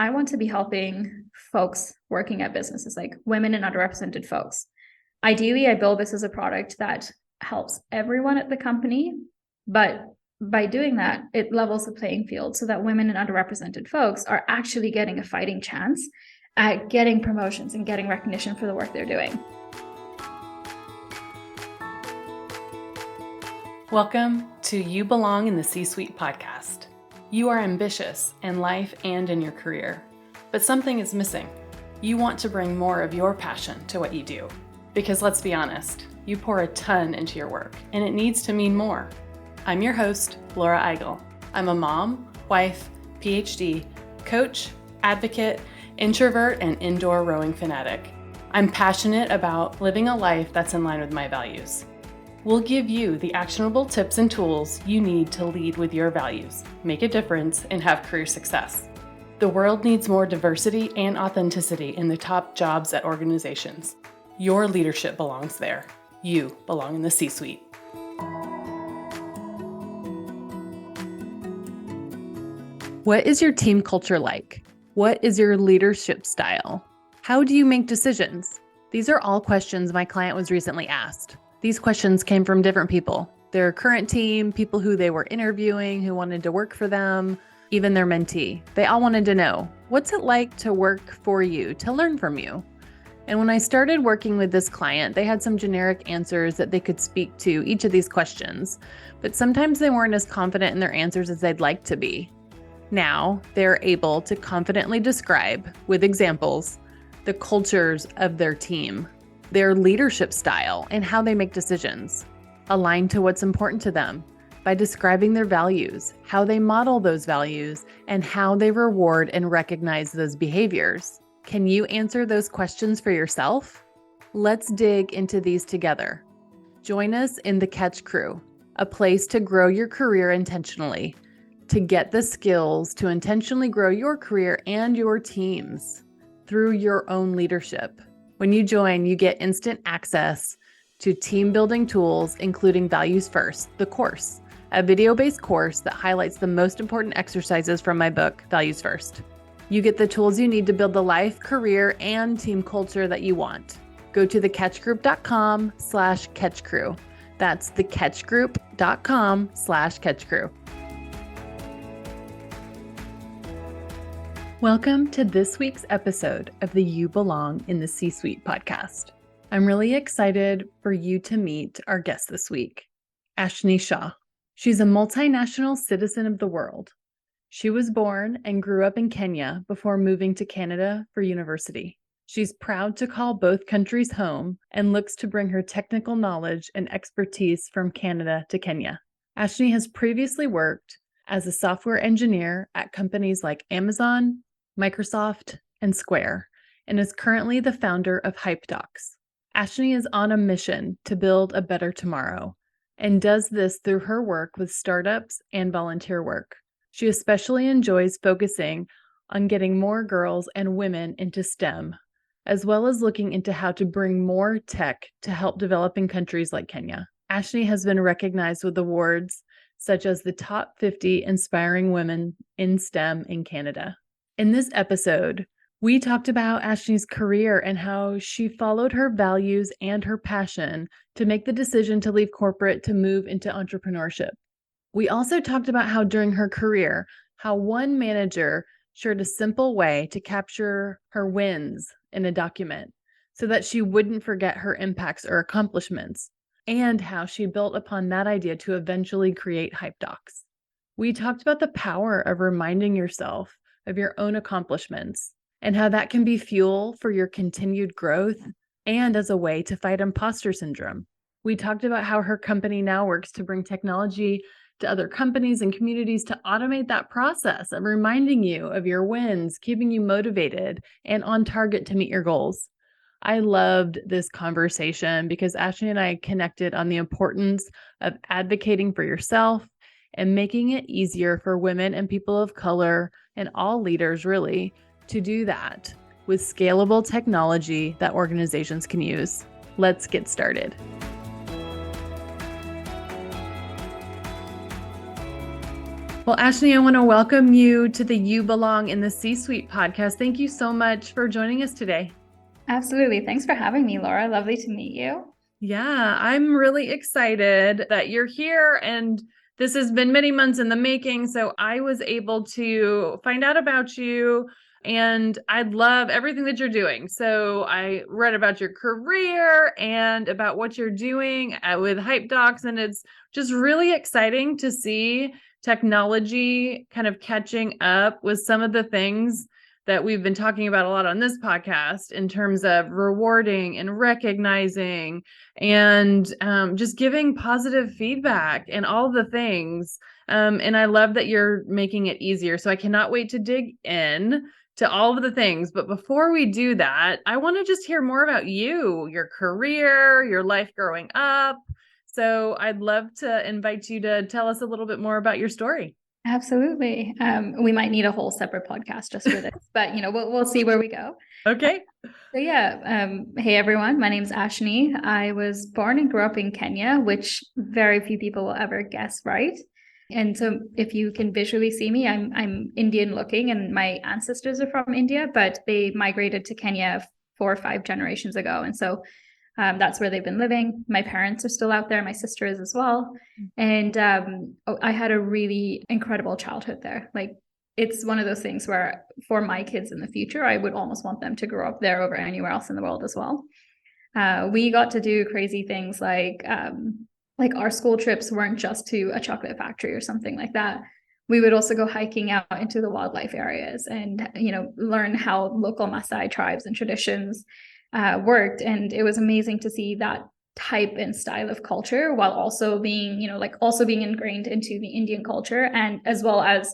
I want to be helping folks working at businesses, like women and underrepresented folks. Ideally, I build this as a product that helps everyone at the company, but by doing that, it levels the playing field so that women and underrepresented folks are actually getting a fighting chance at getting promotions and getting recognition for the work they're doing. Welcome to You Belong in the C-Suite podcast. You are ambitious in life and in your career, but something is missing. You want to bring more of your passion to what you do. Because let's be honest, you pour a ton into your work, and it needs to mean more. I'm your host, Laura Eigel. I'm a mom, wife, PhD, coach, advocate, introvert, and indoor rowing fanatic. I'm passionate about living a life that's in line with my values. We'll give you the actionable tips and tools you need to lead with your values, make a difference, and have career success. The world needs more diversity and authenticity in the top jobs at organizations. Your leadership belongs there. You belong in the C-Suite. What is your team culture like? What is your leadership style? How do you make decisions? These are all questions my client was recently asked. These questions came from different people, their current team, people who they were interviewing, who wanted to work for them, even their mentee. They all wanted to know, what's it like to work for you, to learn from you? And when I started working with this client, they had some generic answers that they could speak to each of these questions, but sometimes they weren't as confident in their answers as they'd like to be. Now, they're able to confidently describe, with examples, the cultures of their team, their leadership style, and how they make decisions, aligned to what's important to them by describing their values, how they model those values, and how they reward and recognize those behaviors. Can you answer those questions for yourself? Let's dig into these together. Join us in the Catch Crew, a place to grow your career intentionally, to get the skills to intentionally grow your career and your teams through your own leadership. When you join, you get instant access to team building tools, including Values First, the course, a video-based course that highlights the most important exercises from my book, Values First. You get the tools you need to build the life, career, and team culture that you want. Go to thecatchgroup.com/catchcrew. That's thecatchgroup.com/catchcrew. Welcome to this week's episode of the You Belong in the C-Suite podcast. I'm really excited for you to meet our guest this week, Aashni Shah. She's a multinational citizen of the world. She was born and grew up in Kenya before moving to Canada for university. She's proud to call both countries home and looks to bring her technical knowledge and expertise from Canada to Kenya. Aashni has previously worked as a software engineer at companies like Amazon, Microsoft, and Square, and is currently the founder of Hypedocs. Aashni is on a mission to build a better tomorrow and does this through her work with startups and volunteer work. She especially enjoys focusing on getting more girls and women into STEM, as well as looking into how to bring more tech to help developing countries like Kenya. Aashni has been recognized with awards such as the Top 50 Inspiring Women in STEM in Canada. In this episode, we talked about Aashni's career and how she followed her values and her passion to make the decision to leave corporate to move into entrepreneurship. We also talked about how during her career, how one manager shared a simple way to capture her wins in a document so that she wouldn't forget her impacts or accomplishments, and how she built upon that idea to eventually create Hypedocs. We talked about the power of reminding yourself of your own accomplishments and how that can be fuel for your continued growth and as a way to fight imposter syndrome. We talked about how her company now works to bring technology to other companies and communities to automate that process of reminding you of your wins, keeping you motivated and on target to meet your goals. I loved this conversation because Aashni and I connected on the importance of advocating for yourself and making it easier for women and people of color and all leaders really to do that with scalable technology that organizations can use. Let's get started. Well, Aashni, I want to welcome you to the You Belong in the C-Suite podcast. Thank you so much for joining us today. Absolutely. Thanks for having me, Laura. Lovely to meet you. Yeah, I'm really excited that you're here, and this has been many months in the making. So I was able to find out about you, and I love everything that you're doing. So I read about your career and about what you're doing with Hypedocs, and it's just really exciting to see technology kind of catching up with some of the things that we've been talking about a lot on this podcast in terms of rewarding and recognizing and just giving positive feedback and all the things. And I love that you're making it easier. So I cannot wait to dig in to all of the things. But before we do that, I want to just hear more about you, your career, your life growing up. So I'd love to invite you to tell us a little bit more about your story. Absolutely. We might need a whole separate podcast just for this, but we'll see where we go. Okay. Hey everyone, my name's Aashni. I was born and grew up in Kenya, which very few people will ever guess right. And so if you can visually see me, I'm Indian looking, and my ancestors are from India, but they migrated to Kenya 4 or 5 generations ago. And so that's where they've been living. My parents are still out there. My sister is as well. And I had a really incredible childhood there. Like, it's one of those things where for my kids in the future, I would almost want them to grow up there over anywhere else in the world as well. We got to do crazy things like our school trips weren't just to a chocolate factory or something like that. We would also go hiking out into the wildlife areas and, learn how local Maasai tribes and traditions worked. And it was amazing to see that type and style of culture while also being, also being ingrained into the Indian culture, and as well as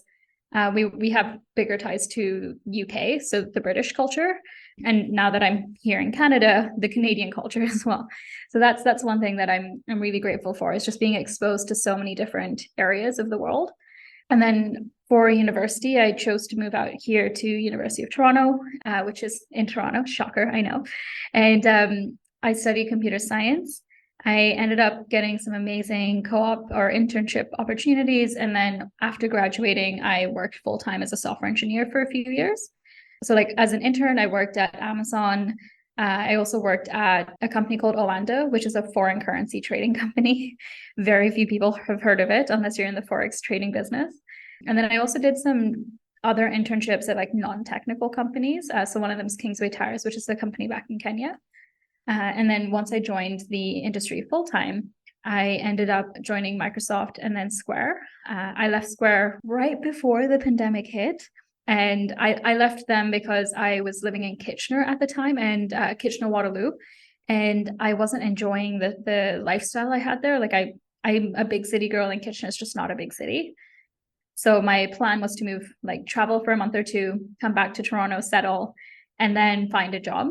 we have bigger ties to UK, so the British culture, and now that I'm here in Canada, the Canadian culture as well. So that's one thing that I'm really grateful for, is just being exposed to so many different areas of the world. And then for university, I chose to move out here to University of Toronto, which is in Toronto. Shocker, I know. And I studied computer science. I ended up getting some amazing co-op or internship opportunities. And then after graduating, I worked full-time as a software engineer for a few years. So like as an intern, I worked at Amazon. I also worked at a company called Orlando, which is a foreign currency trading company. Very few people have heard of it unless you're in the Forex trading business. And then I also did some other internships at like non-technical companies. So one of them is Kingsway Tires, which is a company back in Kenya. And then once I joined the industry full-time, I ended up joining Microsoft and then Square. I left Square right before the pandemic hit. And I left them because I was living in Kitchener at the time, and Kitchener-Waterloo. And I wasn't enjoying the lifestyle I had there. Like I'm a big city girl, and Kitchener is just not a big city. So my plan was to move, like travel for a month or two, come back to Toronto, settle, and then find a job.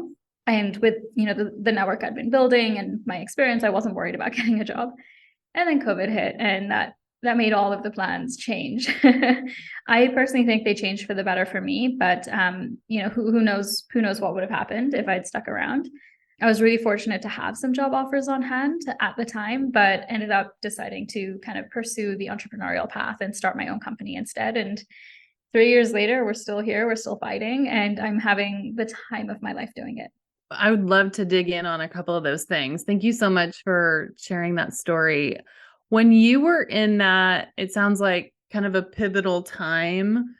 And with, the network I'd been building and my experience, I wasn't worried about getting a job. And then COVID hit, and that made all of the plans change. I personally think they changed for the better for me, but who knows what would have happened if I'd stuck around. I was really fortunate to have some job offers on hand at the time, but ended up deciding to kind of pursue the entrepreneurial path and start my own company instead. And 3 years later, we're still here, we're still fighting, and I'm having the time of my life doing it. I would love to dig in on a couple of those things. Thank you so much for sharing that story. When you were in that, it sounds like kind of a pivotal time.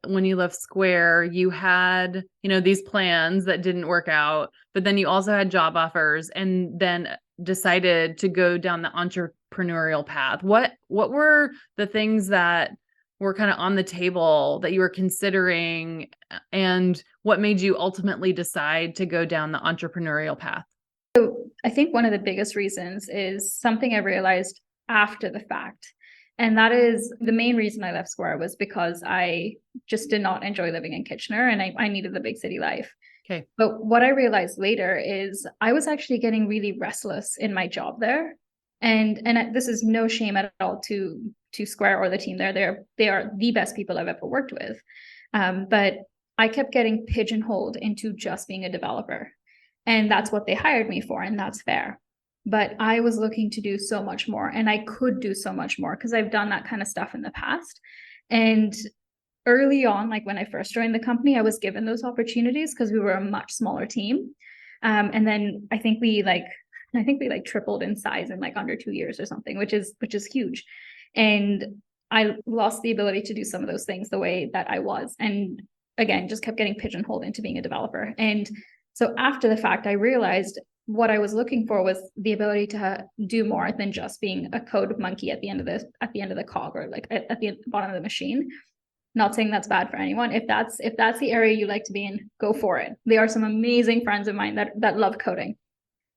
When you left Square, you had, these plans that didn't work out, but then you also had job offers, and then decided to go down the entrepreneurial path. What were the things that were kind of on the table that you were considering, and what made you ultimately decide to go down the entrepreneurial path? So I think one of the biggest reasons is something I realized after the fact. And that is the main reason I left Square was because I just did not enjoy living in Kitchener, and I needed the big city life. Okay. But what I realized later is I was actually getting really restless in my job there. And this is no shame at all to Square or the team there. They are the best people I've ever worked with. But I kept getting pigeonholed into just being a developer. And that's what they hired me for, and that's fair. But I was looking to do so much more, and I could do so much more because I've done that kind of stuff in the past. And early on, like when I first joined the company, I was given those opportunities because we were a much smaller team. And then I think we tripled in size in like under 2 years or something, which is huge. And I lost the ability to do some of those things the way that I was. And again, just kept getting pigeonholed into being a developer. And so after the fact, I realized what I was looking for was the ability to do more than just being a code monkey at the end of the cog, or like at the bottom of the machine. Not saying that's bad for anyone. If that's the area you like to be in, go for it. There are some amazing friends of mine that love coding.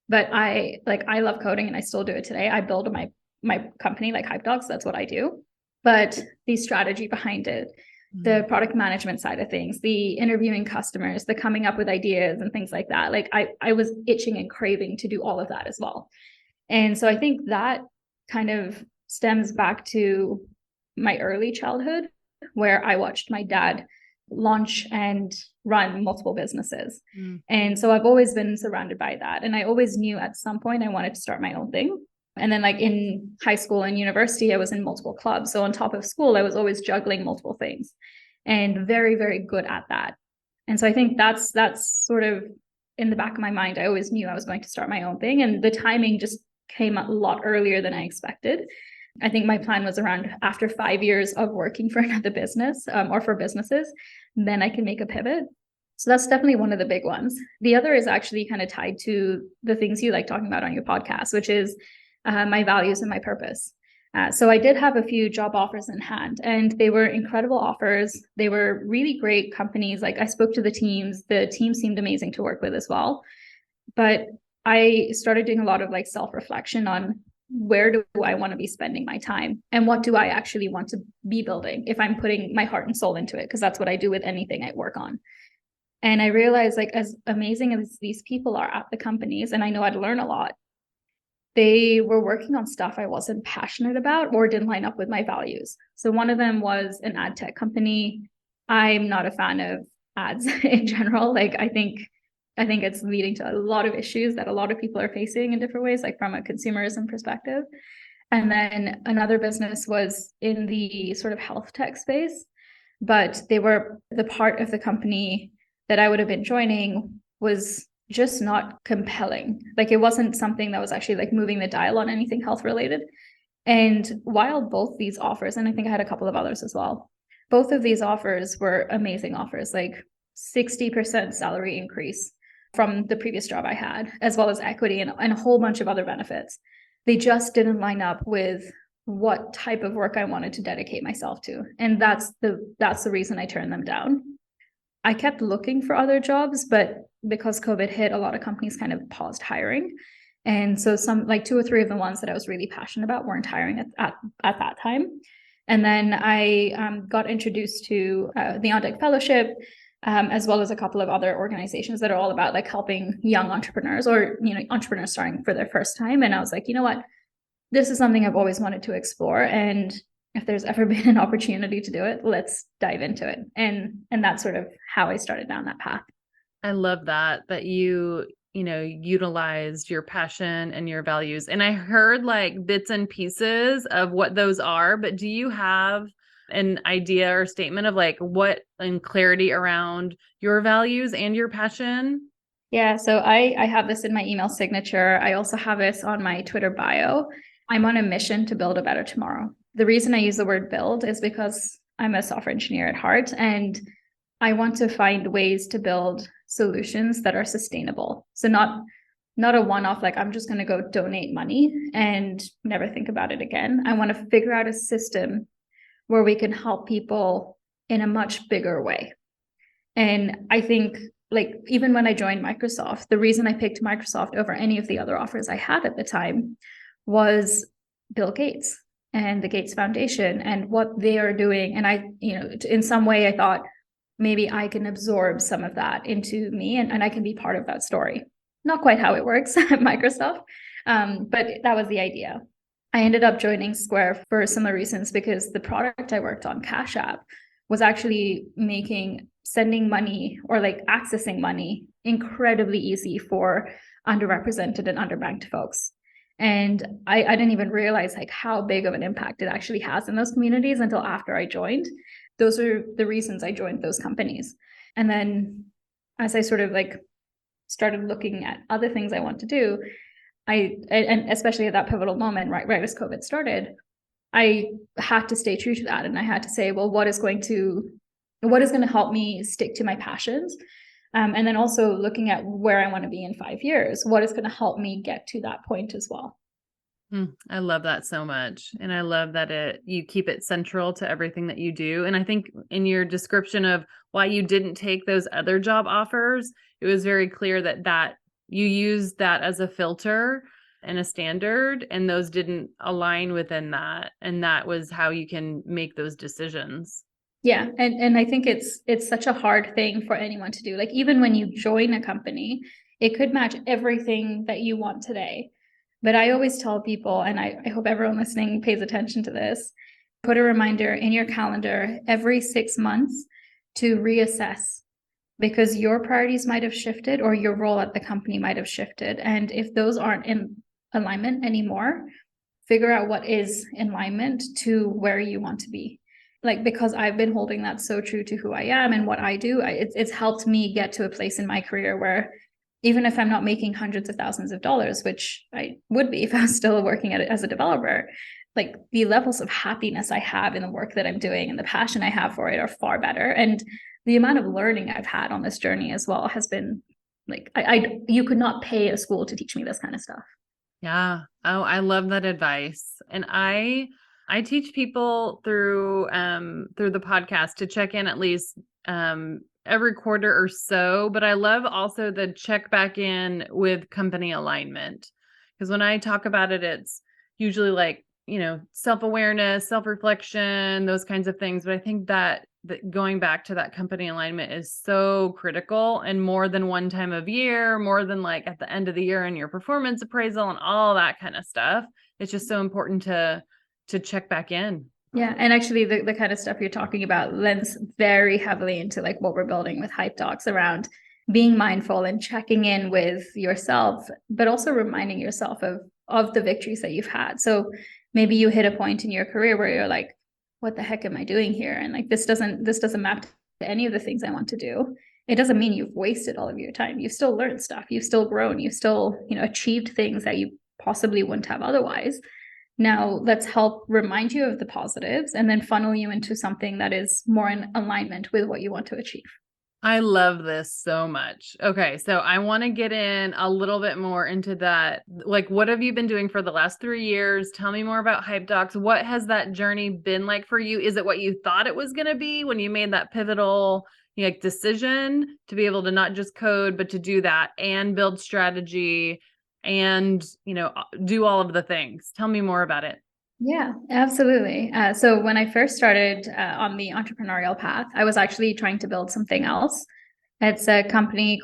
But I love coding and I still do it today. I build my company like Hypedocs. That's what I do. But the strategy behind it, the product management side of things, the interviewing customers, the coming up with ideas and things like that. Like I was itching and craving to do all of that as well. And so I think that kind of stems back to my early childhood, where I watched my dad launch and run multiple businesses. And so I've always been surrounded by that. And I always knew at some point I wanted to start my own thing. And then like in high school and university, I was in multiple clubs. So on top of school, I was always juggling multiple things and very, very good at that. And so I think that's sort of in the back of my mind. I always knew I was going to start my own thing. And the timing just came a lot earlier than I expected. I think my plan was around after 5 years of working for another business or for businesses, then I can make a pivot. So that's definitely one of the big ones. The other is actually kind of tied to the things you like talking about on your podcast, which is my values and my purpose. So I did have a few job offers in hand, and they were incredible offers. They were really great companies. Like I spoke to the teams. The team seemed amazing to work with as well. But I started doing a lot of like self-reflection on where do I want to be spending my time and what do I actually want to be building if I'm putting my heart and soul into it, because that's what I do with anything I work on. And I realized, like, as amazing as these people are at the companies, and I know I'd learn a lot, they were working on stuff I wasn't passionate about or didn't line up with my values. So one of them was an ad tech company. I'm not a fan of ads in general. Like I think it's leading to a lot of issues that a lot of people are facing in different ways, like from a consumerism perspective. And then another business was in the sort of health tech space, but they were the part of the company that I would have been joining was just not compelling. Like it wasn't something that was actually like moving the dial on anything health related. And while both these offers, and I think I had a couple of others as well, both of these offers were amazing offers, like 60% salary increase from the previous job I had, as well as equity and a whole bunch of other benefits. They just didn't line up with what type of work I wanted to dedicate myself to. And that's the reason I turned them down. I kept looking for other jobs, but because COVID hit, a lot of companies kind of paused hiring. And so some, like 2 or 3 of the ones that I was really passionate about weren't hiring at that time. And then I got introduced to the On Deck Fellowship, as well as a couple of other organizations that are all about like helping young entrepreneurs or, entrepreneurs starting for their first time. And I was like, you know what, this is something I've always wanted to explore. And if there's ever been an opportunity to do it, let's dive into it. And that's sort of how I started down that path. I love that you utilized your passion and your values. And I heard like bits and pieces of what those are, but do you have an idea or statement of like what and clarity around your values and your passion? Yeah, so I have this in my email signature. I also have this on my Twitter bio. I'm on a mission to build a better tomorrow. The reason I use the word build is because I'm a software engineer at heart, and I want to find ways to build solutions that are sustainable. So not a one-off, like I'm just going to go donate money and never think about it again. I want to figure out a system where we can help people in a much bigger way. And I think, like, even when I joined Microsoft, the reason I picked Microsoft over any of the other offers I had at the time was Bill Gates and the Gates Foundation and what they are doing. And I, in some way I thought maybe I can absorb some of that into me and I can be part of that story. Not quite how it works at Microsoft, but that was the idea. I ended up joining Square for similar reasons, because the product I worked on, Cash App, was actually making sending money or like accessing money incredibly easy for underrepresented and underbanked folks. And I didn't even realize like how big of an impact it actually has in those communities until after I joined. Those are the reasons I joined those companies. And then as I sort of like started looking at other things I want to do, and especially at that pivotal moment, right as COVID started, I had to stay true to that. And I had to say, well, what is going to help me stick to my passions? And then also looking at where I want to be in 5 years, what is going to help me get to that point as well. I love that so much. And I love that you keep it central to everything that you do. And I think in your description of why you didn't take those other job offers, it was very clear that you used that as a filter and a standard, and those didn't align within that. And that was how you can make those decisions. Yeah. And I think it's such a hard thing for anyone to do. Like even when you join a company, it could match everything that you want today. But I always tell people, and I hope everyone listening pays attention to this, put a reminder in your calendar every 6 months to reassess, because your priorities might have shifted or your role at the company might have shifted. And if those aren't in alignment anymore, figure out what is in alignment to where you want to be. Like, because I've been holding that so true to who I am and what I do, it's helped me get to a place in my career where even if I'm not making hundreds of thousands of dollars, which I would be if I was still working at it as a developer, like the levels of happiness I have in the work that I'm doing and the passion I have for it are far better. And the amount of learning I've had on this journey as well has been like, you could not pay a school to teach me this kind of stuff. Yeah. Oh, I love that advice. And I teach people through the podcast to check in at least every quarter or so, but I love also the check back in with company alignment. Because when I talk about it, it's usually like, self-awareness, self-reflection, those kinds of things. But I think that going back to that company alignment is so critical, and more than one time of year, more than like at the end of the year in your performance appraisal and all that kind of stuff. It's just so important to check back in. Yeah. And actually the kind of stuff you're talking about lends very heavily into like what we're building with Hypedocs around being mindful and checking in with yourself, but also reminding yourself of the victories that you've had. So maybe you hit a point in your career where you're like, what the heck am I doing here? And like, this doesn't map to any of the things I want to do. It doesn't mean you've wasted all of your time. You've still learned stuff. You've still grown. You've still, achieved things that you possibly wouldn't have otherwise. Now let's help remind you of the positives and then funnel you into something that is more in alignment with what you want to achieve. I love this so much. Okay, so I want to get in a little bit more into that. Like, what have you been doing for the last 3 years? Tell me more about Hypedocs. What has that journey been like for you? Is it what you thought it was going to be when you made that pivotal decision to be able to not just code, but to do that and build strategy and, do all of the things? Tell me more about it. Yeah, absolutely. So when I first started on the entrepreneurial path, I was actually trying to build something else. It's a company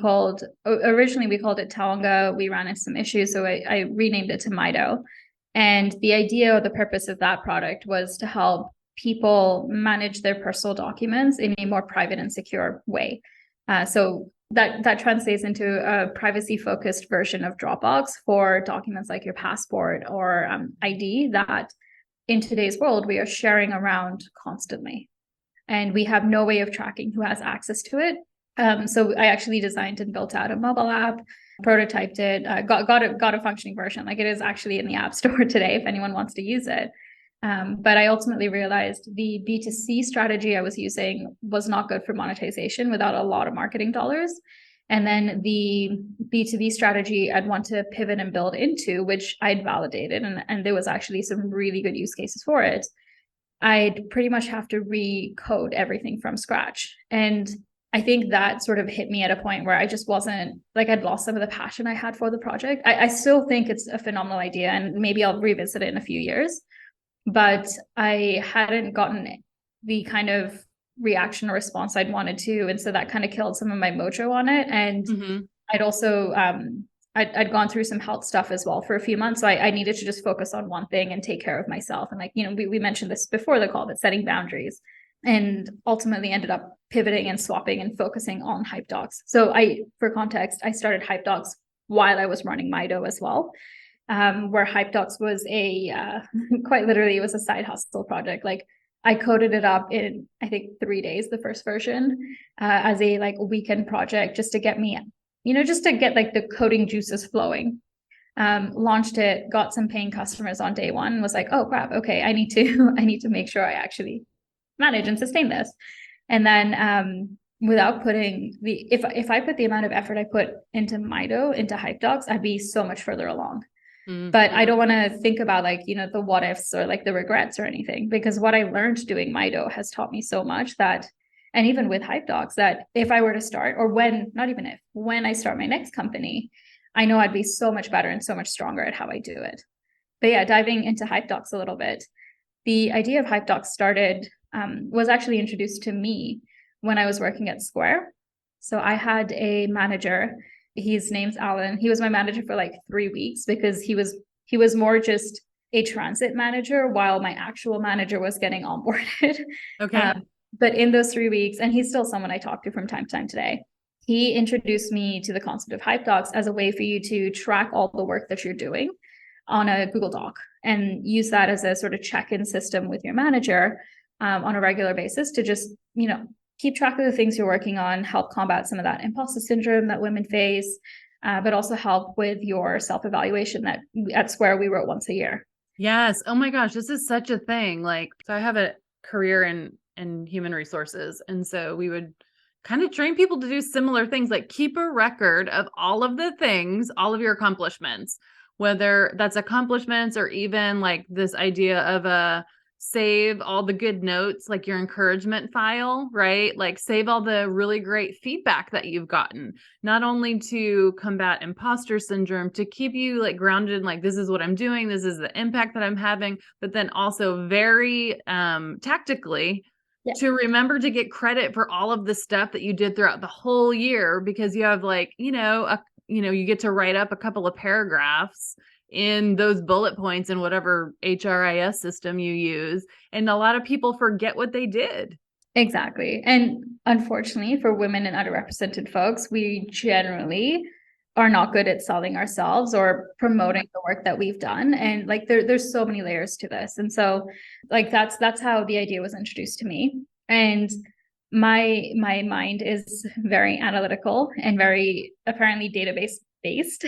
originally we called it Taonga. We ran into some issues, so I renamed it to Mido. And the idea or the purpose of that product was to help people manage their personal documents in a more private and secure way. So that translates into a privacy-focused version of Dropbox for documents like your passport or ID that in today's world we are sharing around constantly. And we have no way of tracking who has access to it. So I actually designed and built out a mobile app, prototyped it, got a functioning version. Like it is actually in the App Store today if anyone wants to use it. But I ultimately realized the B2C strategy I was using was not good for monetization without a lot of marketing dollars. And then the B2B strategy I'd want to pivot and build into, which I'd validated, and there was actually some really good use cases for it. I'd pretty much have to recode everything from scratch. And I think that sort of hit me at a point where I just wasn't like, I'd lost some of the passion I had for the project. I still think it's a phenomenal idea, and maybe I'll revisit it in a few years, but I hadn't gotten the kind of reaction or response I'd wanted to. And so that kind of killed some of my mojo on it. And I'd also, I'd gone through some health stuff as well for a few months. So I needed to just focus on one thing and take care of myself. And like, we mentioned this before the call, but setting boundaries, and ultimately ended up pivoting and swapping and focusing on Hypedocs. So for context, I started Hypedocs while I was running Mido as well. where Hypedocs was quite literally, it was a side hustle project. Like I coded it up in, I think, 3 days, the first version, as a like weekend project, just to get me, just to get like the coding juices flowing. Launched it, got some paying customers on day one, was like, oh crap, okay, I need to make sure I actually manage and sustain this. And then without putting if I put the amount of effort I put into Mido, into Hypedocs, I'd be so much further along. But I don't want to think about like, the what ifs or like the regrets or anything, because what I learned doing Mido has taught me so much that, and even with Hypedocs, that if I were to start, or when I start my next company, I know I'd be so much better and so much stronger at how I do it. But yeah, diving into Hypedocs a little bit, the idea of Hypedocs was actually introduced to me when I was working at Square. So I had a manager, his name's Alan. He was my manager for like 3 weeks because he was more just a transit manager while my actual manager was getting onboarded. Okay. But in those 3 weeks, and he's still someone I talk to from time to time today, he introduced me to the concept of Hypedocs as a way for you to track all the work that you're doing on a Google Doc and use that as a sort of check-in system with your manager on a regular basis to just, keep track of the things you're working on, help combat some of that imposter syndrome that women face, but also help with your self-evaluation that at Square we wrote once a year. Yes. Oh my gosh, this is such a thing. Like, so I have a career in human resources. And so we would kind of train people to do similar things, like keep a record of all of the things, all of your accomplishments, whether that's accomplishments or even like this idea of save all the good notes, like your encouragement file, right? Like save all the really great feedback that you've gotten, not only to combat imposter syndrome, to keep you like grounded, like this is what I'm doing, this is the impact that I'm having, but then also very tactically to remember to get credit for all of the stuff that you did throughout the whole year, because you have like, you get to write up a couple of paragraphs in those bullet points in whatever HRIS system you use. And a lot of people forget what they did. Exactly. And unfortunately for women and underrepresented folks, we generally are not good at selling ourselves or promoting the work that we've done. And like there's so many layers to this. And so like that's how the idea was introduced to me. And my mind is very analytical and very apparently database based.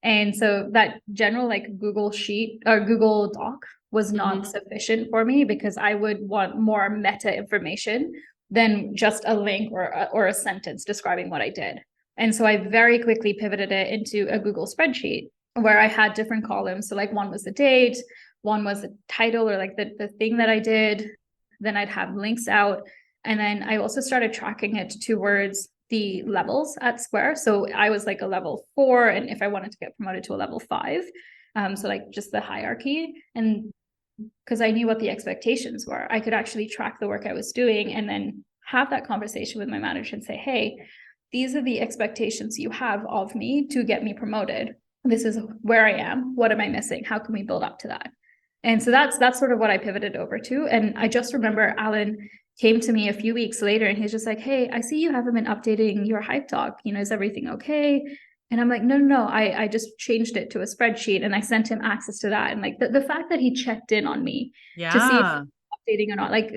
And so that general like Google Sheet or Google Doc was not sufficient for me, because I would want more meta information than just a link or a sentence describing what I did. And so I very quickly pivoted it into a Google spreadsheet where I had different columns. So like one was the date, one was the title or like the thing that I did. Then I'd have links out. And then I also started tracking it towards the levels at Square. So I was like a level 4, and if I wanted to get promoted to a level 5, so like just the hierarchy. And because I knew what the expectations were, I could actually track the work I was doing and then have that conversation with my manager and say, hey, these are the expectations you have of me to get me promoted. This is where I am. What am I missing? How can we build up to that? And so that's sort of what I pivoted over to. And I just remember Alan came to me a few weeks later and he's just like, hey, I see you haven't been updating your Hypedoc. Is everything okay? And I'm like, no, I just changed it to a spreadsheet and I sent him access to that. And like the fact that he checked in on me to see if I'm updating or not, like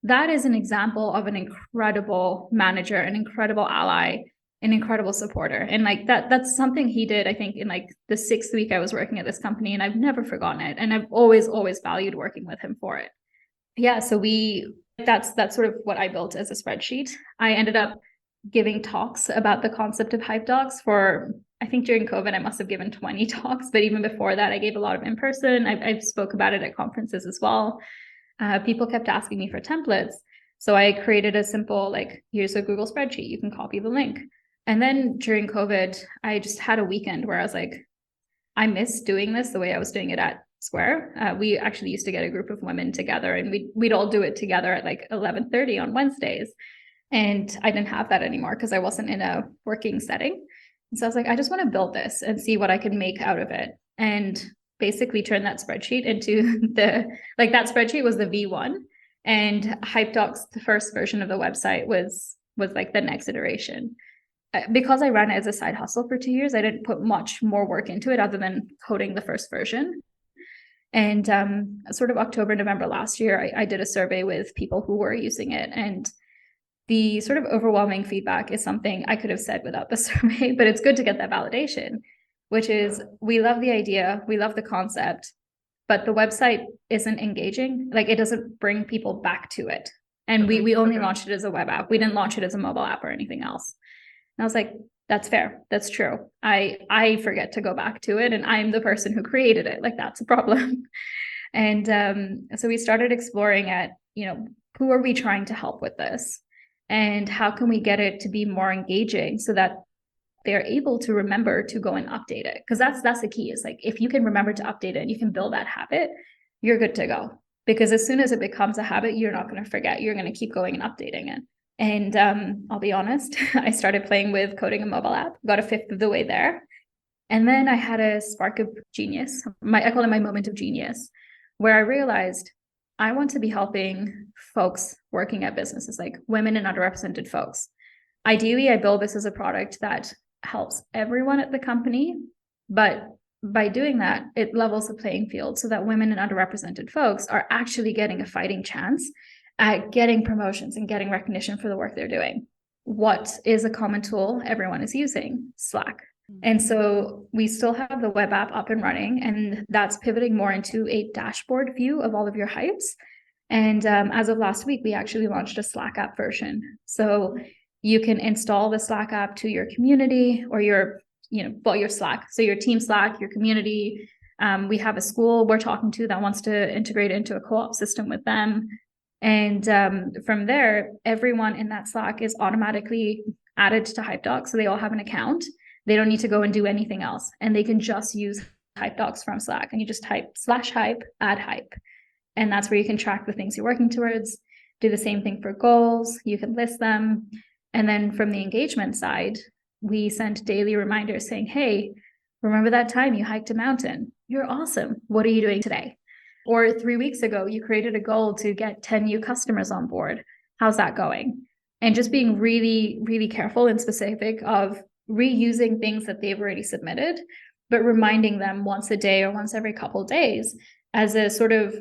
that is an example of an incredible manager, an incredible ally, an incredible supporter. And like that's something he did, I think, in like the 6th week I was working at this company, and I've never forgotten it. And I've always valued working with him for it. Yeah. So that's sort of what I built as a spreadsheet. I ended up giving talks about the concept of Hypedocs for, I think during COVID, I must have given 20 talks, but even before that, I gave a lot of in person. I've spoke about it at conferences as well. People kept asking me for templates. So I created a simple, like, here's a Google spreadsheet, you can copy the link. And then during COVID, I just had a weekend where I was like, I miss doing this the way I was doing it at Square. We actually used to get a group of women together and we'd all do it together at like 11:30 on Wednesdays. And I didn't have that anymore because I wasn't in a working setting. And so I was like, I just want to build this and see what I can make out of it. And basically turn that spreadsheet into that spreadsheet was the V1, and Hypedocs, the first version of the website, was like the next iteration. because I ran it as a side hustle for 2 years, I didn't put much more work into it other than coding the first version. And sort of October, November last year, I did a survey with people who were using it. And the sort of overwhelming feedback is something I could have said without the survey, but it's good to get that validation, which is we love the idea, we love the concept, but the website isn't engaging. Like, it doesn't bring people back to it. And we only launched it as a web app. We didn't launch it as a mobile app or anything else. And I was like, that's fair. That's true. I forget to go back to it, and I'm the person who created it. Like, that's a problem. And so we started exploring at, who are we trying to help with this? And how can we get it to be more engaging so that they're able to remember to go and update it? Because that's the key, is like, if you can remember to update it and you can build that habit, you're good to go. Because as soon as it becomes a habit, you're not going to forget. You're going to keep going and updating it. And I'll be honest, I started playing with coding a mobile app, got a fifth of the way there. And then I had a spark of genius. I call it my moment of genius, where I realized I want to be helping folks working at businesses, like women and underrepresented folks. Ideally, I build this as a product that helps everyone at the company, but by doing that, it levels the playing field so that women and underrepresented folks are actually getting a fighting chance at getting promotions and getting recognition for the work they're doing. What is a common tool everyone is using? Slack. And so we still have the web app up and running, and that's pivoting more into a dashboard view of all of your hypes. And as of last week, we actually launched a Slack app version. So you can install the Slack app to your community or your Slack. So your team Slack, your community. We have a school we're talking to that wants to integrate into a co-op system with them. And from there, everyone in that Slack is automatically added to Hypedocs. So they all have an account. They don't need to go and do anything else. And they can just use Hypedocs from Slack. And you just type /hype, add hype. And that's where you can track the things you're working towards. Do the same thing for goals. You can list them. And then from the engagement side, we send daily reminders saying, hey, remember that time you hiked a mountain? You're awesome. What are you doing today? Or 3 weeks ago, you created a goal to get 10 new customers on board. How's that going? And just being really, really careful and specific of reusing things that they've already submitted, but reminding them once a day or once every couple of days as a sort of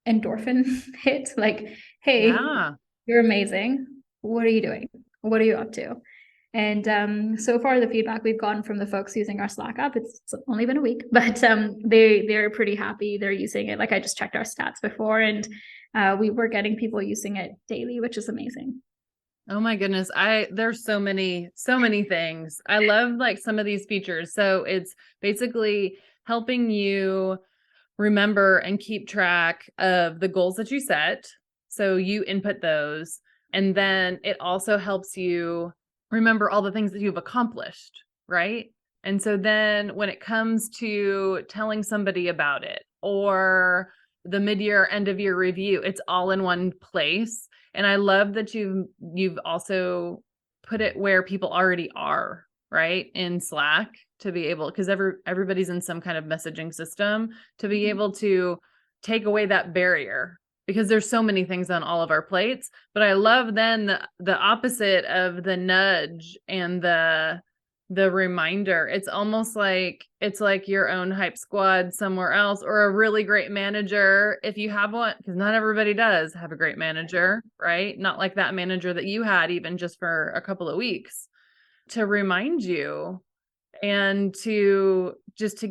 endorphin hit, like, hey, you're amazing. What are you doing? What are you up to? And so far, the feedback we've gotten from the folks using our Slack app, it's only been a week, but they're pretty happy. They're using it. Like, I just checked our stats before, and we were getting people using it daily, which is amazing. Oh my goodness. There's so many things. I love like some of these features. So it's basically helping you remember and keep track of the goals that you set. So you input those, and then it also helps you remember all the things that you've accomplished, right? And so then when it comes to telling somebody about it or the mid-year, end of year review, it's all in one place. And I love that you've also put it where people already are, right? In Slack, to be able, because everybody's in some kind of messaging system, to be able to take away that barrier, because there's so many things on all of our plates. But I love then the opposite of the nudge and the reminder. It's almost like it's like your own hype squad somewhere else, or a really great manager if you have one, because not everybody does have a great manager, right? Not like that manager that you had even just for a couple of weeks, to remind you and to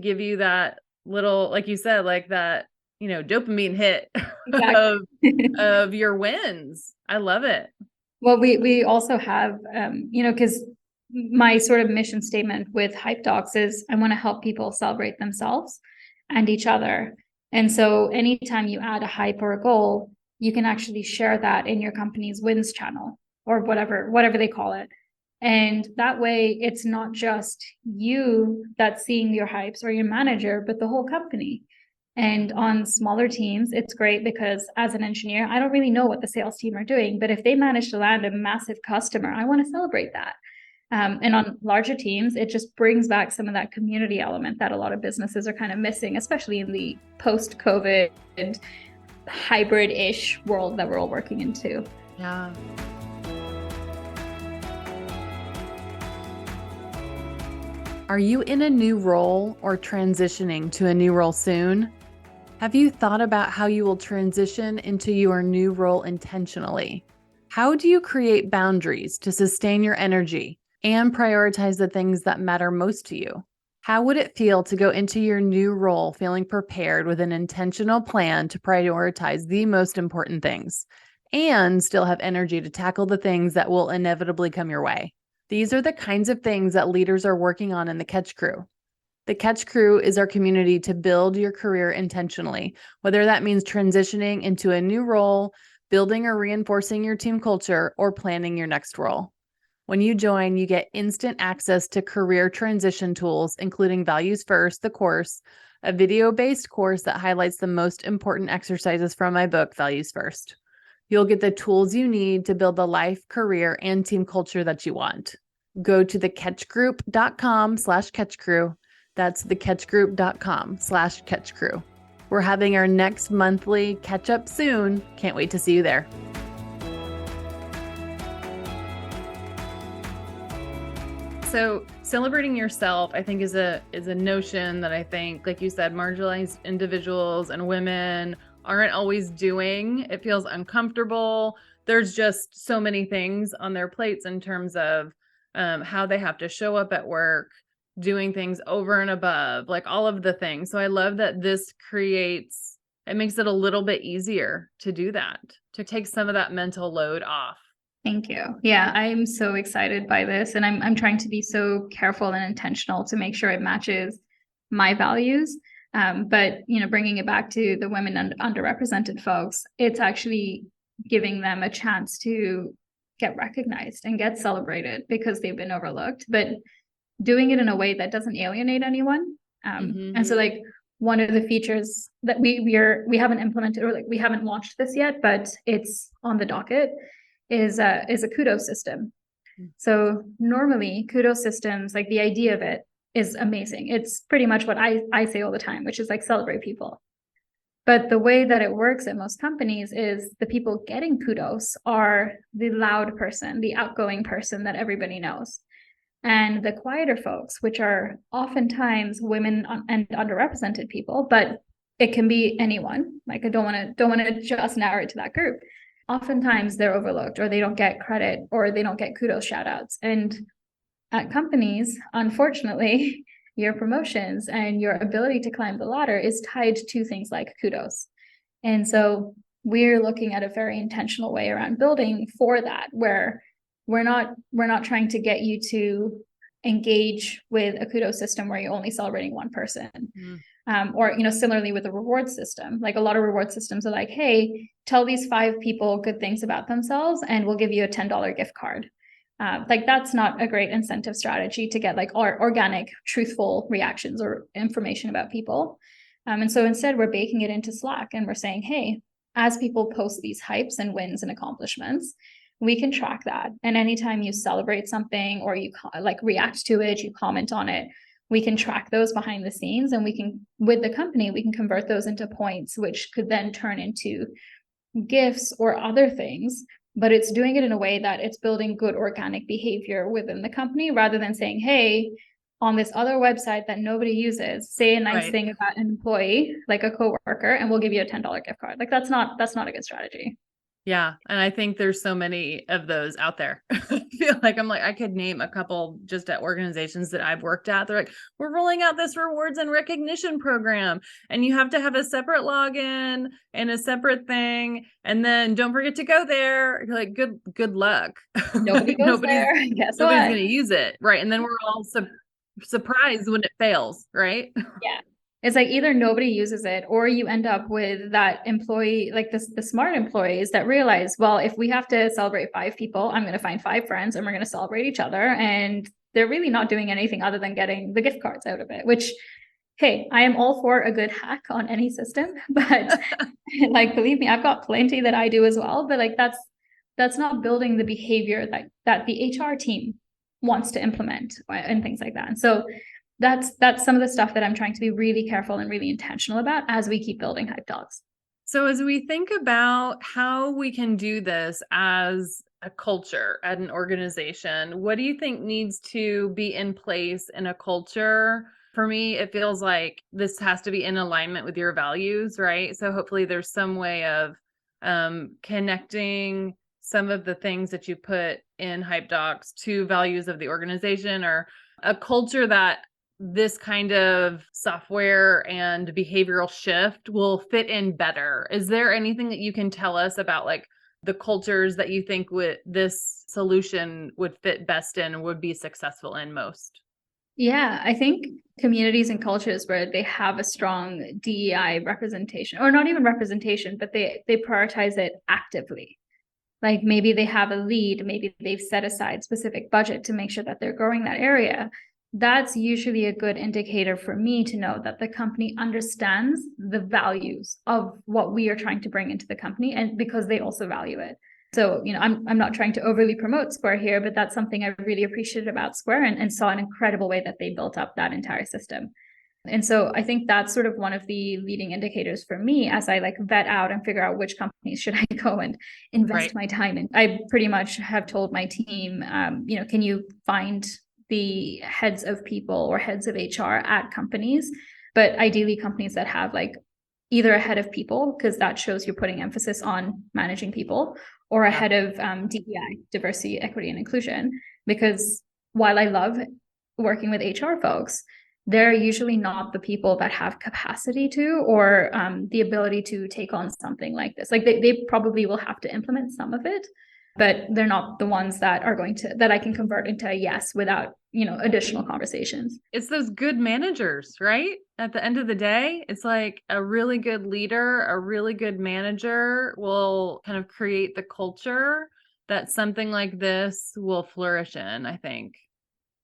give you that little, like you said, like that, dopamine hit of your wins. I love it. Well, we also have, because my sort of mission statement with Hypedocs is I want to help people celebrate themselves and each other. And so anytime you add a hype or a goal, you can actually share that in your company's wins channel or whatever they call it. And that way it's not just you that's seeing your hypes or your manager, but the whole company. And on smaller teams, it's great because as an engineer, I don't really know what the sales team are doing, but if they manage to land a massive customer, I want to celebrate that. And on larger teams, it just brings back some of that community element that a lot of businesses are kind of missing, especially in the post-COVID hybrid-ish world that we're all working into. Yeah. Are you in a new role or transitioning to a new role soon? Have you thought about how you will transition into your new role intentionally? How do you create boundaries to sustain your energy and prioritize the things that matter most to you? How would it feel to go into your new role feeling prepared with an intentional plan to prioritize the most important things and still have energy to tackle the things that will inevitably come your way? These are the kinds of things that leaders are working on in the Catch Crew. The Catch Crew is our community to build your career intentionally, whether that means transitioning into a new role, building or reinforcing your team culture, or planning your next role. When you join, you get instant access to career transition tools, including Values First, the course, a video-based course that highlights the most important exercises from my book, Values First. You'll get the tools you need to build the life, career, and team culture that you want. Go to thecatchgroup.com/catchcrew. That's thecatchgroup.com/catchcrew. We're having our next monthly catch up soon. Can't wait to see you there. So celebrating yourself, I think, is a notion that I think, like you said, marginalized individuals and women aren't always doing. It feels uncomfortable. There's just so many things on their plates in terms of how they have to show up at work, doing things over and above, like all of the things. So I love that this it makes it a little bit easier to do that, to take some of that mental load off. Thank you. Yeah, I'm so excited by this, and I'm trying to be so careful and intentional to make sure it matches my values. But bringing it back to the women and underrepresented folks, it's actually giving them a chance to get recognized and get celebrated because they've been overlooked, but doing it in a way that doesn't alienate anyone. And so, like, one of the features that we haven't implemented, or like we haven't launched this yet, but it's on the docket, is a kudos system. So normally kudos systems, like the idea of it is amazing. It's pretty much what I say all the time, which is like celebrate people. But the way that it works at most companies is the people getting kudos are the loud person, the outgoing person that everybody knows. And the quieter folks, which are oftentimes women and underrepresented people, but it can be anyone. Like, I don't want to just narrow it to that group. Oftentimes they're overlooked, or they don't get credit, or they don't get kudos shout outs. And at companies, unfortunately, your promotions and your ability to climb the ladder is tied to things like kudos. And so we're looking at a very intentional way around building for that, where we're not trying to get you to engage with a kudos system where you're only celebrating one person. Or similarly with the reward system, like a lot of reward systems are like, hey, tell these 5 people good things about themselves and we'll give you a $10 gift card. Like, that's not a great incentive strategy to get like organic, truthful reactions or information about people. And so instead we're baking it into Slack, and we're saying, hey, as people post these hypes and wins and accomplishments, we can track that. And anytime you celebrate something, or you react to it, you comment on it, we can track those behind the scenes, and we can, with the company, we can convert those into points, which could then turn into gifts or other things. But it's doing it in a way that it's building good organic behavior within the company, rather than saying, hey, on this other website that nobody uses, say a nice thing about an employee, like a coworker, and we'll give you a $10 gift card. Like, that's not a good strategy. Yeah. And I think there's so many of those out there. I feel like I could name a couple just at organizations that I've worked at. They're like, we're rolling out this rewards and recognition program, and you have to have a separate login and a separate thing. And then don't forget to go there. You're like, good luck. Nobody goes there. Guess what? Nobody's going to use it. Right. And then we're all surprised when it fails. Right. Yeah. It's like either nobody uses it, or you end up with that employee, like the smart employees that realize, well, if we have to celebrate 5 people, I'm going to find 5 friends and we're going to celebrate each other. And they're really not doing anything other than getting the gift cards out of it, which, hey, I am all for a good hack on any system, but like, believe me, I've got plenty that I do as well. But like, that's not building the behavior that the HR team wants to implement and things like that. And so that's some of the stuff that I'm trying to be really careful and really intentional about as we keep building Hypedocs. So as we think about how we can do this as a culture at an organization, what do you think needs to be in place in a culture? For me, it feels like this has to be in alignment with your values, right? So hopefully there's some way of connecting some of the things that you put in Hypedocs to values of the organization, or a culture that this kind of software and behavioral shift will fit in better. Is there anything that you can tell us about like the cultures that you think this solution would fit best in and would be successful in most? Yeah, I think communities and cultures where they have a strong DEI representation, or not even representation, but they prioritize it actively. Like maybe they have a lead, maybe they've set aside specific budget to make sure that they're growing that area. That's usually a good indicator for me to know that the company understands the values of what we are trying to bring into the company, and because they also value it. So, I'm not trying to overly promote Square here, but that's something I really appreciated about Square, and saw an incredible way that they built up that entire system. And so I think that's sort of one of the leading indicators for me as I like vet out and figure out which companies should I go and invest my time in. I pretty much have told my team, can you find the heads of people or heads of HR at companies, but ideally companies that have like either a head of people, because that shows you're putting emphasis on managing people, or a head of DEI, diversity, equity, and inclusion. Because while I love working with HR folks, they're usually not the people that have capacity to, or the ability to take on something like this. Like they probably will have to implement some of it, but they're not the ones that I can convert into a yes without, additional conversations. It's those good managers, right? At the end of the day, it's like a really good leader, a really good manager will kind of create the culture that something like this will flourish in, I think.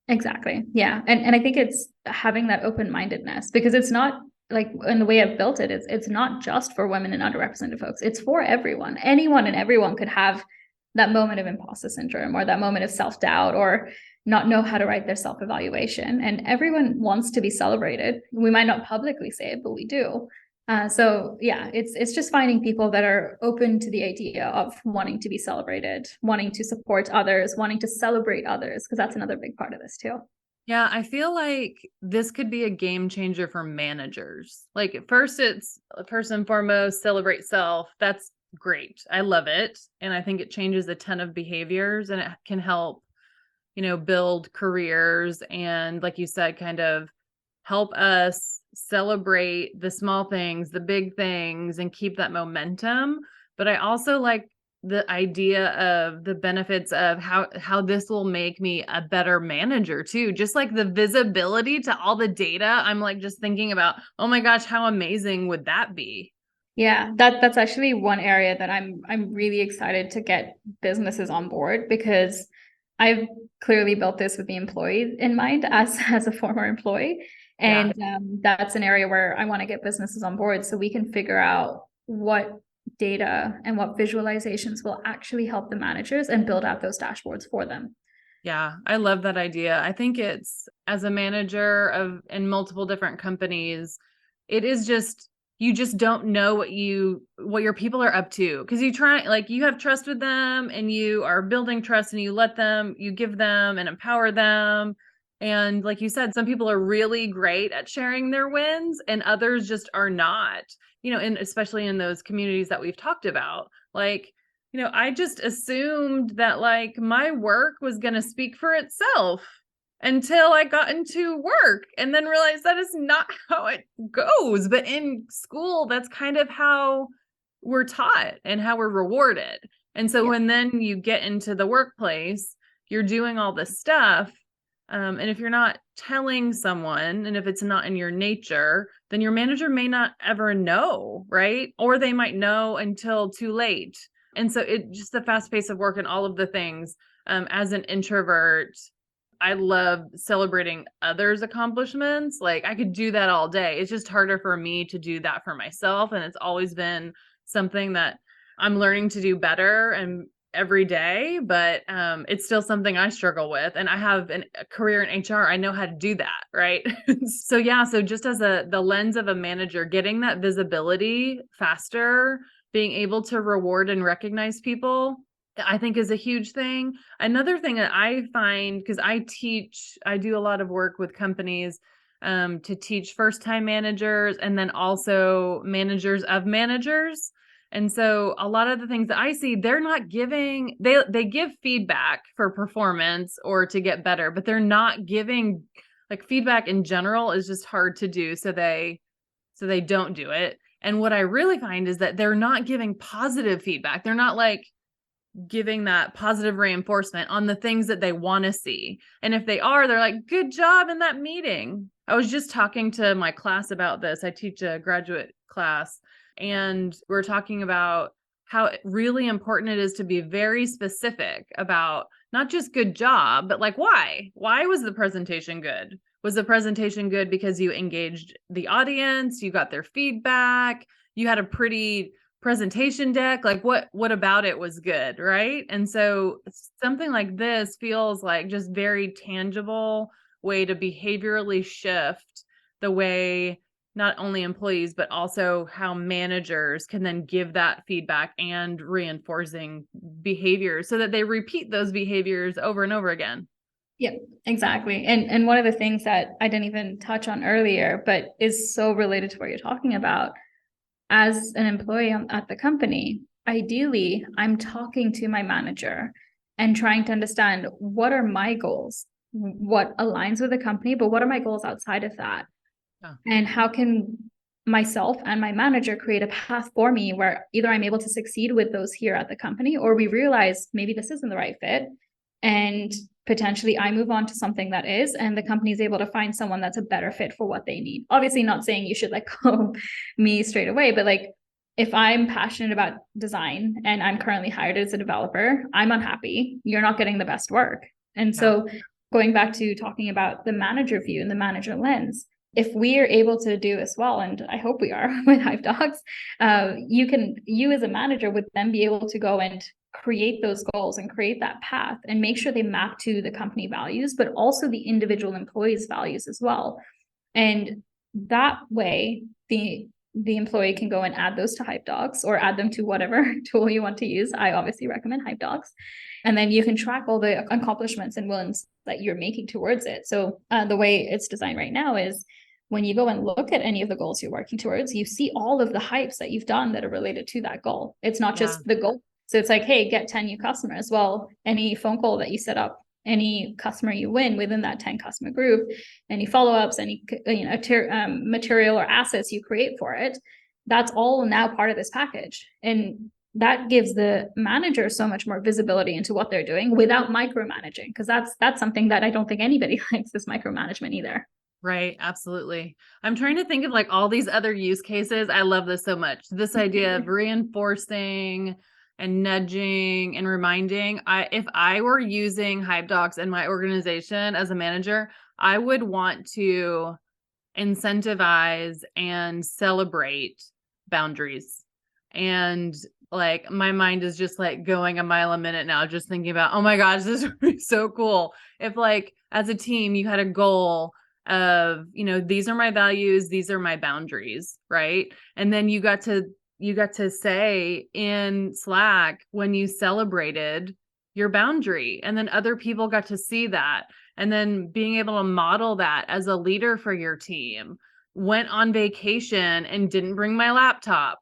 Exactly. Yeah. And I think it's having that open-mindedness, because it's not like, in the way I've built it, it's not just for women and underrepresented folks. It's for everyone. Anyone and everyone could have that moment of imposter syndrome, or that moment of self-doubt, or not know how to write their self-evaluation. And everyone wants to be celebrated. We might not publicly say it, but we do. So yeah, it's just finding people that are open to the idea of wanting to be celebrated, wanting to support others, wanting to celebrate others, because that's another big part of this too. Yeah, I feel like this could be a game changer for managers. Like at first it's first and foremost, celebrate self. That's great. I love it. And I think it changes a ton of behaviors, and it can help, build careers, and like you said, kind of help us celebrate the small things, the big things, and keep that momentum. But I also like the idea of the benefits of how this will make me a better manager too. Just like the visibility to all the data. I'm like just thinking about, oh my gosh, how amazing would that be? Yeah, that's actually one area that I'm really excited to get businesses on board, because I've clearly built this with the employee in mind as a former employee. And that's an area where I want to get businesses on board so we can figure out what data and what visualizations will actually help the managers and build out those dashboards for them. Yeah, I love that idea. I think it's, as a manager of in multiple different companies, it is just, you just don't know what your people are up to, because you have trust with them, and you are building trust, and you give them and empower them. And like you said, some people are really great at sharing their wins, and others just are not, and especially in those communities that we've talked about. Like, I just assumed that like my work was going to speak for itself until I got into work, and then realized that is not how it goes. But in school, that's kind of how we're taught and how we're rewarded. And so when then you get into the workplace, you're doing all this stuff. And if you're not telling someone, and if it's not in your nature, then your manager may not ever know, right? Or they might know until too late. And so it just the fast pace of work and all of the things. As an introvert, I love celebrating others' accomplishments. Like I could do that all day. It's just harder for me to do that for myself. And it's always been something that I'm learning to do better and every day, but it's still something I struggle with. And I have a career in HR. I know how to do that, right? So yeah, so just as the lens of a manager, getting that visibility faster, being able to reward and recognize people, I think is a huge thing. Another thing that I find, because I do a lot of work with companies to teach first-time managers and then also managers of managers. And so a lot of the things that I see, they're not giving, they give feedback for performance or to get better, but they're not giving, like, feedback in general is just hard to do. So they don't do it. And what I really find is that they're not giving positive feedback. They're not like giving that positive reinforcement on the things that they want to see. And if they are, they're like, good job in that meeting. I was just talking to my class about this. I teach a graduate class, and we're talking about how really important it is to be very specific about not just good job, but like why? Why was the presentation good? Was the presentation good because you engaged the audience, you got their feedback, you had a pretty presentation deck, like what about it was good, right? And so something like this feels like just very tangible way to behaviorally shift the way not only employees but also how managers can then give that feedback and reinforcing behaviors so that they repeat those behaviors over and over again. Yeah, exactly. And one of the things that I didn't even touch on earlier, but is so related to what you're talking about, as an employee at the company, ideally, I'm talking to my manager and trying to understand what are my goals, what aligns with the company, but what are my goals outside of that? Yeah. And how can myself and my manager create a path for me where either I'm able to succeed with those here at the company, or we realize maybe this isn't the right fit, and potentially I move on to something that is, and the company is able to find someone that's a better fit for what they need. Obviously, not saying you should let go me straight away, but like, if I'm passionate about design and I'm currently hired as a developer, I'm unhappy, you're not getting the best work. And so going back to talking about the manager view and the manager lens, if we are able to do as well, and I hope we are with Hypedocs, you as a manager would then be able to go and create those goals and create that path and make sure they map to the company values, but also the individual employees' values as well. And that way, the employee can go and add those to Hypedocs or add them to whatever tool you want to use. I obviously recommend Hypedocs. And then you can track all the accomplishments and wins that you're making towards it. So the way it's designed right now is when you go and look at any of the goals you're working towards, you see all of the hypes that you've done that are related to that goal. It's not just the goal. So it's like, hey, get 10 new customers. Well, any phone call that you set up, any customer you win within that 10 customer group, any follow-ups, any material or assets you create for it, that's all now part of this package. And that gives the manager so much more visibility into what they're doing without micromanaging, because that's something that I don't think anybody likes, this micromanagement either. Right. Absolutely. I'm trying to think of like all these other use cases. I love this so much. This idea of reinforcing and nudging and reminding. If I were using Hypedocs in my organization as a manager, I would want to incentivize and celebrate boundaries. And like my mind is just like going a mile a minute now, just thinking about, oh my gosh, this would be so cool if like as a team you had a goal of, these are my values, these are my boundaries, right? And then you got to say in Slack when you celebrated your boundary, and then other people got to see that, and then being able to model that as a leader for your team. Went on vacation and didn't bring my laptop.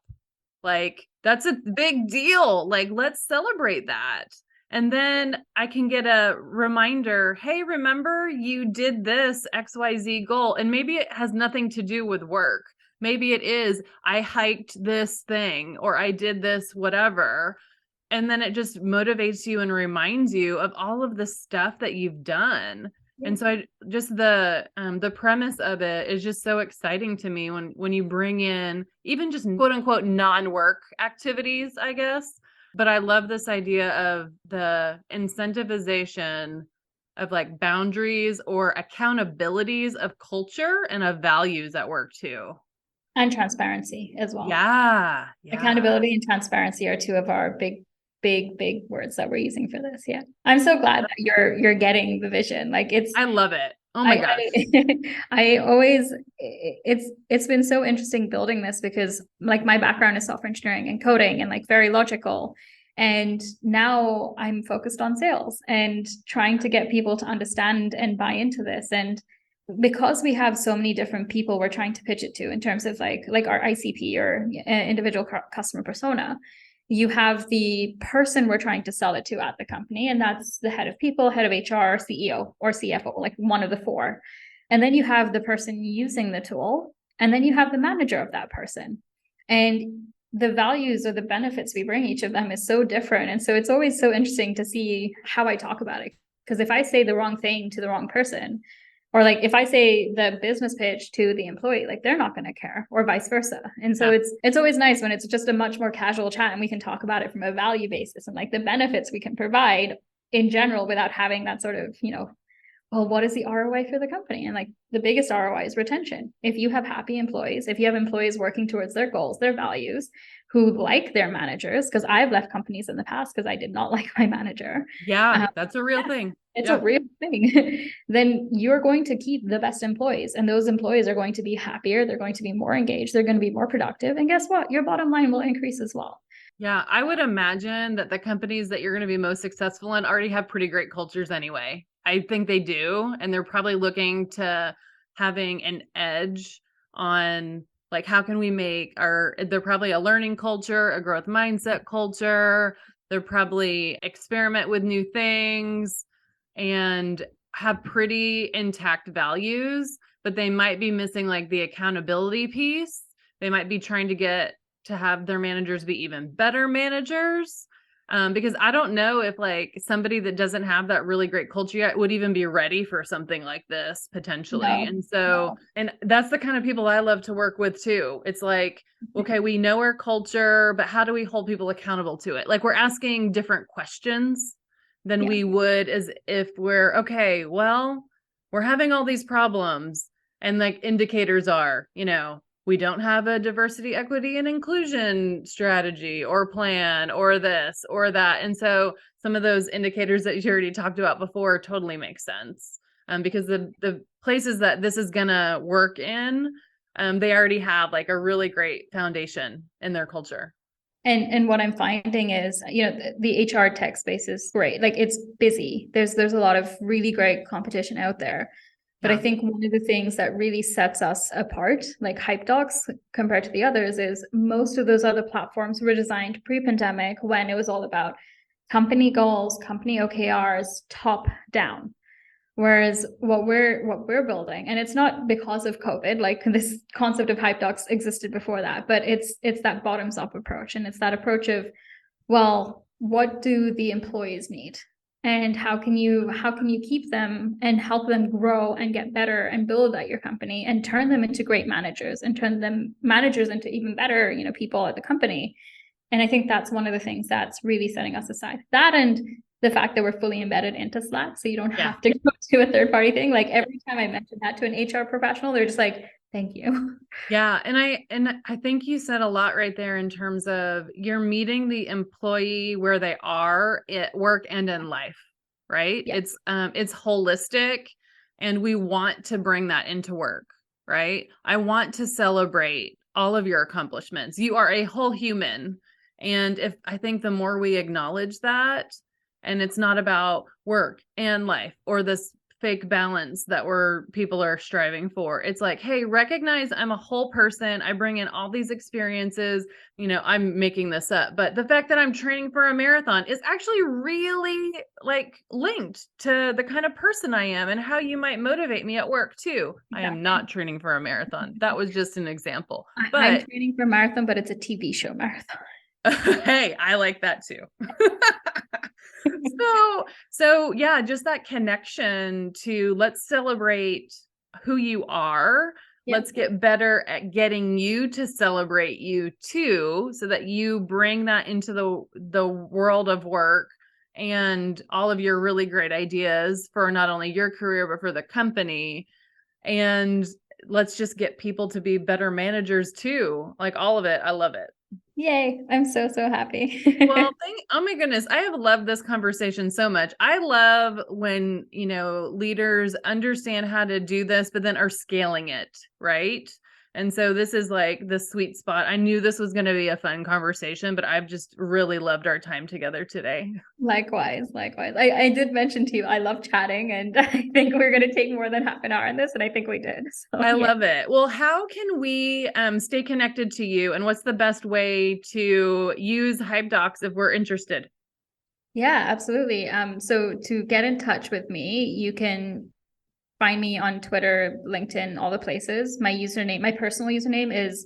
Like, that's a big deal. Like, let's celebrate that. And then I can get a reminder, hey, remember you did this XYZ goal. And maybe it has nothing to do with work. Maybe it is, I hiked this thing or I did this, whatever. And then it just motivates you and reminds you of all of the stuff that you've done. And so the premise of it is just so exciting to me when you bring in even just quote unquote non-work activities, I guess. But I love this idea of the incentivization of like boundaries or accountabilities of culture and of values at work too. And transparency as well. Yeah. Accountability and transparency are two of our big words that we're using for this. Yeah. I'm so glad that you're getting the vision. Like I love it. Oh my gosh. I always, it's been so interesting building this because like my background is software engineering and coding and like very logical. And now I'm focused on sales and trying to get people to understand and buy into this. And because we have so many different people we're trying to pitch it to in terms of like our ICP or individual customer persona, you have the person we're trying to sell it to at the company, and that's the head of people, head of HR, CEO, or CFO, like one of the four. And then you have the person using the tool, and then you have the manager of that person. And the values or the benefits we bring each of them is so different. And so it's always so interesting to see how I talk about it. Because if I say the wrong thing to the wrong person, or like if I say the business pitch to the employee, like they're not going to care, or vice versa. And so it's always nice when it's just a much more casual chat and we can talk about it from a value basis and like the benefits we can provide in general without having that sort of, well, what is the ROI for the company? And like the biggest ROI is retention. If you have happy employees, if you have employees working towards their goals, their values, who like their managers, because I've left companies in the past because I did not like my manager. Yeah, that's a real thing. It's a real thing. Then you're going to keep the best employees, and those employees are going to be happier. They're going to be more engaged. They're going to be more productive. And guess what? Your bottom line will increase as well. Yeah, I would imagine that the companies that you're going to be most successful in already have pretty great cultures anyway. I think they do. And they're probably looking to having an edge on like, how can we make they're probably a learning culture, a growth mindset culture. They're probably experiment with new things and have pretty intact values, but they might be missing like the accountability piece. They might be trying to have their managers be even better managers. Because I don't know if like somebody that doesn't have that really great culture yet would even be ready for something like this potentially. And that's the kind of people I love to work with too. It's like, okay, we know our culture, but how do we hold people accountable to it? Like we're asking different questions than we would as if we're, okay, well, we're having all these problems and like indicators are, we don't have a diversity, equity, and inclusion strategy or plan or this or that. And so some of those indicators that you already talked about before totally make sense because the places that this is going to work in, they already have like a really great foundation in their culture. And what I'm finding is, the HR tech space is great. Like it's busy. There's a lot of really great competition out there. But I think one of the things that really sets us apart, like Hypedocs compared to the others, is most of those other platforms were designed pre-pandemic when it was all about company goals, company OKRs, top down. Whereas what we're building, and it's not because of COVID, like this concept of Hypedocs existed before that, but it's that bottoms up approach. And it's that approach of, well, what do the employees need? And how can you keep them and help them grow and get better and build at your company and turn them into great managers and turn them managers into even better, people at the company. And I think that's one of the things that's really setting us aside. That and the fact that we're fully embedded into Slack, so you don't have to go to a third party thing. Like every time I mention that to an HR professional, they're just like, thank you. Yeah. And I think you said a lot right there in terms of you're meeting the employee where they are at work and in life, right? Yeah. It's holistic and we want to bring that into work, right? I want to celebrate all of your accomplishments. You are a whole human. And I think the more we acknowledge that, and it's not about work and life or this fake balance that people are striving for. It's like, hey, recognize I'm a whole person. I bring in all these experiences. I'm making this up, but the fact that I'm training for a marathon is actually really like linked to the kind of person I am and how you might motivate me at work too. Exactly. I am not training for a marathon. That was just an example. I'm training for a marathon, but it's a TV show marathon. Hey, I like that too. So yeah, just that connection to let's celebrate who you are. Yep. Let's get better at getting you to celebrate you too, so that you bring that into the world of work and all of your really great ideas for not only your career, but for the company. And let's just get people to be better managers too. Like all of it. I love it. Yay. I'm so happy. Well, oh my goodness. I have loved this conversation so much. I love when, leaders understand how to do this, but then are scaling it, right? And so this is like the sweet spot. I knew this was going to be a fun conversation, but I've just really loved our time together today. Likewise. I did mention to you, I love chatting, and I think we're going to take more than half an hour on this, and I think we did. So I love it. Well, how can we stay connected to you, and what's the best way to use Hypedocs if we're interested? Yeah, absolutely. So to get in touch with me, you can find me on Twitter, LinkedIn, all the places. My personal username is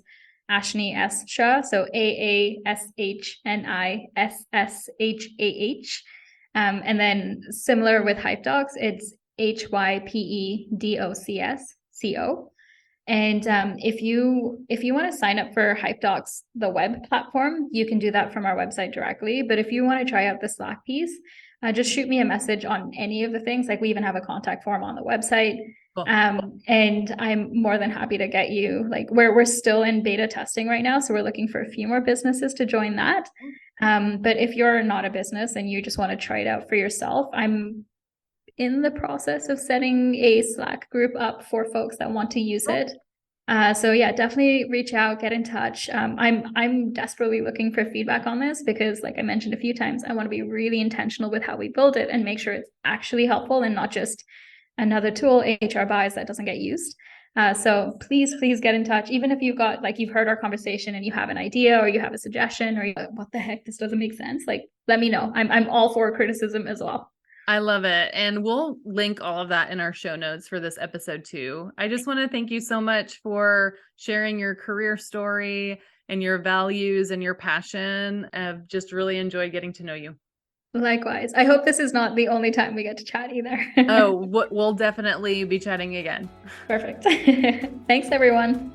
Aashni S. Shah. So AASHNISSHAH. And then similar with Hypedocs, it's HYPEDOCSCO. And if you want to sign up for Hypedocs, the web platform, you can do that from our website directly. But if you want to try out the Slack piece, just shoot me a message on any of the things. Like we even have a contact form on the website. Cool. And I'm more than happy to get you, like we're still in beta testing right now. So we're looking for a few more businesses to join that. But if you're not a business and you just want to try it out for yourself, I'm in the process of setting a Slack group up for folks that want to use it. So yeah, definitely reach out, get in touch. I'm desperately looking for feedback on this because, like I mentioned a few times, I want to be really intentional with how we build it and make sure it's actually helpful and not just another tool HR buys that doesn't get used. So please get in touch. Even if you've got, like, you've heard our conversation and you have an idea or you have a suggestion or you're like, what the heck, this doesn't make sense. Like, let me know. I'm all for criticism as well. I love it. And we'll link all of that in our show notes for this episode too. I just want to thank you so much for sharing your career story and your values and your passion. I've just really enjoyed getting to know you. Likewise. I hope this is not the only time we get to chat either. Oh, we'll definitely be chatting again. Perfect. Thanks, everyone.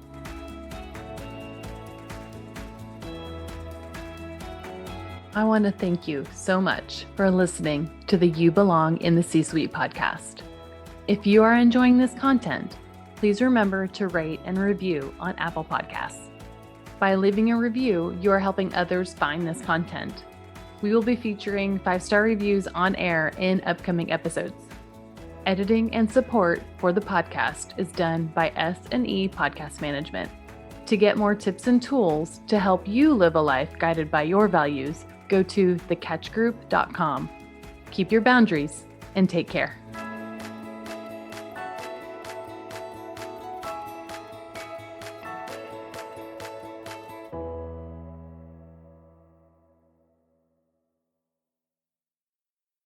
I want to thank you so much for listening to the You Belong in the C-Suite podcast. If you are enjoying this content, please remember to rate and review on Apple Podcasts. By leaving a review, you are helping others find this content. We will be featuring 5-star reviews on air in upcoming episodes. Editing and support for the podcast is done by S&E Podcast Management. To get more tips and tools to help you live a life guided by your values, go to thecatchgroup.com. Keep your boundaries and take care.